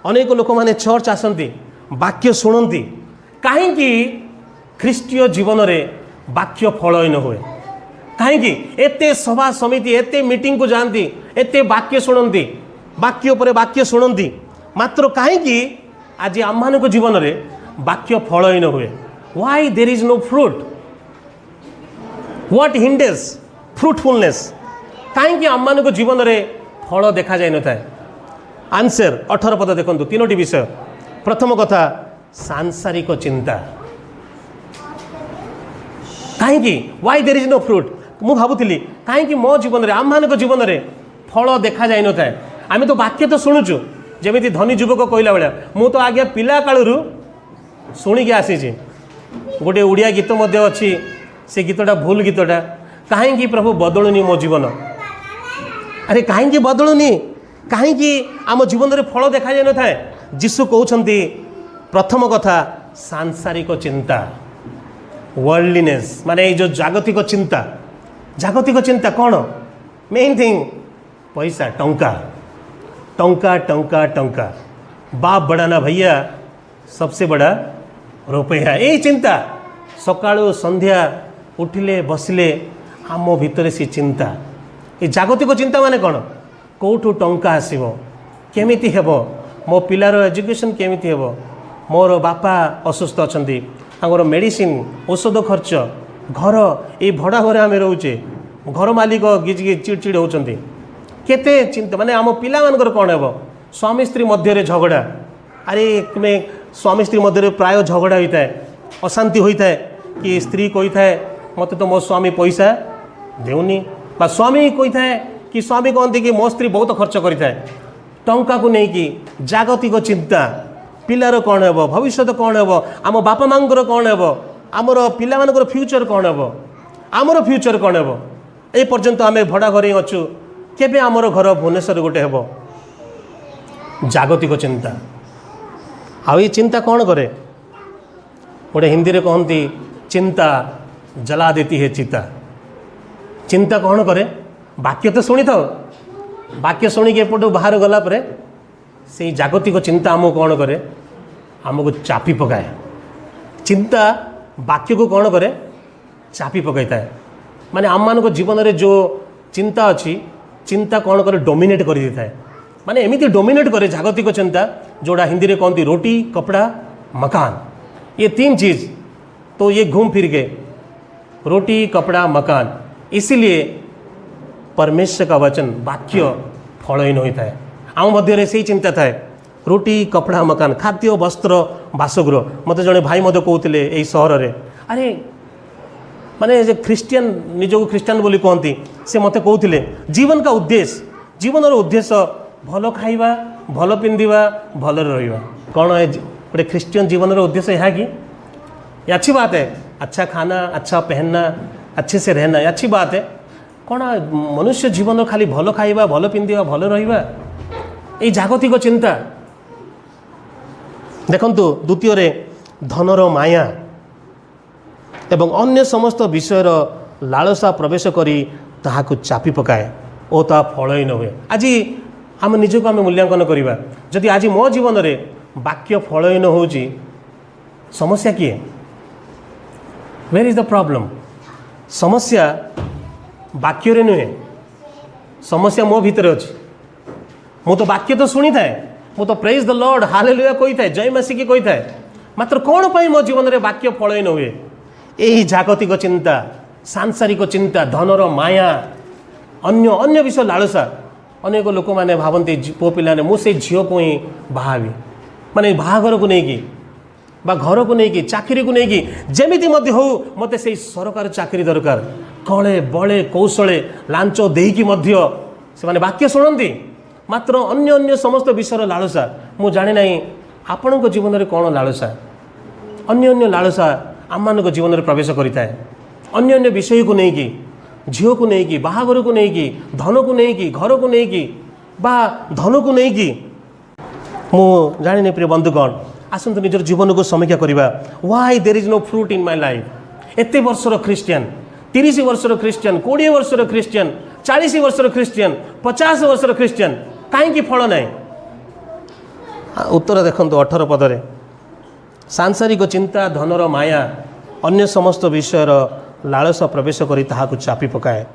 अनेक लोक मैंने चर्च आसती वाक्य शुणती कहीं ख्रीष्टीय जीवन में वाक्य फलहीन हुए कहीं एते सभा समिति एते मीटिंग को जाती एते वाक्य शुणती वाक्य पर वाक्य शुणती मात्र कहीं आज आम मान जीवन में वाक्य फलहीन हुए why there is no fruit what hinders fruitfulness कहीं आम मान जीवन में फल देखा जाए न था आंसर 18 पद देखो तीनोटी विषय प्रथम कथा सांसारिक चिंता कहीं why there is no fruit मु भावुली कहीं मो जीवन में आम मान जीवन में फल देखा जाए न था आम तो वाक्य तो शुणुचु जमी धनी युवक कहला भाया मु तो आज्ञा पिला कालू शुणिकी आसी गोटे उड़िया गीत अच्छी से गीतटा भूल गीतटा कहीं प्रभु बदलुनी मो जीवन अरे कहीं बदलुनी कहीं आम जीवन में फल देखा जाए न था जीशु कहते प्रथम कथा सांसारिक चिंता वर्ल्डलीनेस माने जो जागतिक चिंता कौन मेन थिंग पैसा टंका टंका टंका टंका बाप बड़ा ना भैया सबसे बड़ा रुपया यही चिंता सकाळु संध्या उठिले बसिले आम भितर सी चिंता ये जागतिक चिंता माने कौन कौटू टंका आसब केमिति हेबो मो पिलार एजुकेशन केमिति हेबो मोर बापा असुस्थ अछंती तांगर मेडिसिन औषध खर्च घर ये भड़ा घरे आम रोचे घर मालिक गिज गिज चिड़चिड़ होचंती केते चिंता माने आम पिला मानकर कौन हेबो स्वामी स्त्री मध्य झगड़ा अरे तुम्हें स्वामी स्त्री मध्य प्राय झगड़ा होता है अशांति होता है कि स्त्री कही थाए मत तो मो स्वामी पैसा देउनी बा स्वामी कही थाए कि स्वामी कहते कि मो स्त्री बहुत खर्च करें टंका को लेकिन जागतिक चिंता पिलार कौन हेब भविष्य कौन हेब आम बापा मांकर कौन हेब आमर पिला मानकर फ्यूचर कौन हेब आमर फ्यूचर कौन हेब ए पर्यंत आम भड़ा घर अच्छु केबे आमर घर भुवनेश्वर गोटे हेब जागतिक चिंता आ ये चिंता कौन करे गोटे हिंदी में कहती चिंता जला देती है चिता चिंता कौन करे वाक्य तो शुणी था वाक्य शुणिक एपटू बाहर गला पर से जागतिक चिंता आमको कौन करे आमको चापी पकाए चिंता वाक्य को कौन करे चापी पकई था माने आम मान जीवन में जो चिंता अच्छी चिंता कौन करे डोमिनेट कर दी था माने एमती डोमिनेट करे जागतिक चिंता जोड़ा हिंदी में कहती रोटी कपड़ा मकान ये तीन चीज़ तो ये घूम फिर के रोटी कपड़ा मकान इसीलिए परमेश्वर का वचन वाक्य फलहीन होता है आम मध्य से चिंता थाए रोटी कपड़ा मकान खाद्य वस्त्र बासगृह मत जड़े भाई मत कहते यही सहर में अरे माने ख्रीस्टियन निजक ख्रीस्टियन बोली कहती से मत कहते जीवन का उद्देश्य जीवन उद्देश्य भल खाइबा भल पिंधिबा भल रहिबा कौन है गोटे ख्रीस्टियन जीवन उद्देश्य यह कि ये अच्छी बात है अच्छा खाना अच्छा पहनना अच्छे से रहना ये अच्छी बात है कौन मनुष्य जीवन खाली भल खाइबा भल पिंधिबा भल रहिबा ये जागतिक चिंता देखंतु द्वितीय रे धनर माया एवं अन्य समस्त विषयर लालसा प्रवेश करी ताहाकु चापी पकाए और ता फलहीन हुए आज आम निजक आम मूल्यांकन करवा जदि आज मो जीवन में वाक्य फलहीन होची समस्या किए वेयर इज द प्रॉब्लम समस्या वाक्य रे नुहे समस्या मो भीतर अच्छी मु तो वाक्य तो शुणी थाए मु तो प्रेज द लॉर्ड हालेलुया कही थाए जय मसीह की कही थाए मात्र कौन पाई मो जीवन में वाक्य फलहीन हुए यही जागतिक चिंता सांसारिक चिंता धनर माया अन्य अन्य विषय लालसा अनेक लोक मैंने भावती पु पिलाने मुझे झील को ही बाहावी माने बाहाघर को लेकिन बा घर को लेकिन चाकरी को लेकिन जमीती हो मत से सरकार चाकरी दरकार कले बले कौशले लांच देकी से माने वाक्य शुणती मात्र अन्य अन्य समस्त विषय लालसा मु जाने ना आपण जीवन में कौन लालसा अन्य अन्य लालसा आम मान जीवन में प्रवेश करें अन्य अन्य विषय को लेकिन झील को लेकिन बाहाघर को लेकिन धन को लेकिन घर को लेकिन बा धन को लेकिन मु जाने प्रिय बंधुगण आसतु निजर जीवन को समीक्षा करवा why there is no fruit in my life एते वर्षर ख्रीस्टियन 30 वर्षर ख्रीस्टियन 20 वर्षर ख्रीस्टियन 40 वर्षर ख्रीस्टियन 50 वर्षर ख्रीस्टियन कहीं फल ना उत्तर देखंतु 18 पदरे सांसारिक चिंता धनर माया अन्य समस्त विषयर लालसा प्रवेश करी ताहाकु चापी पकाए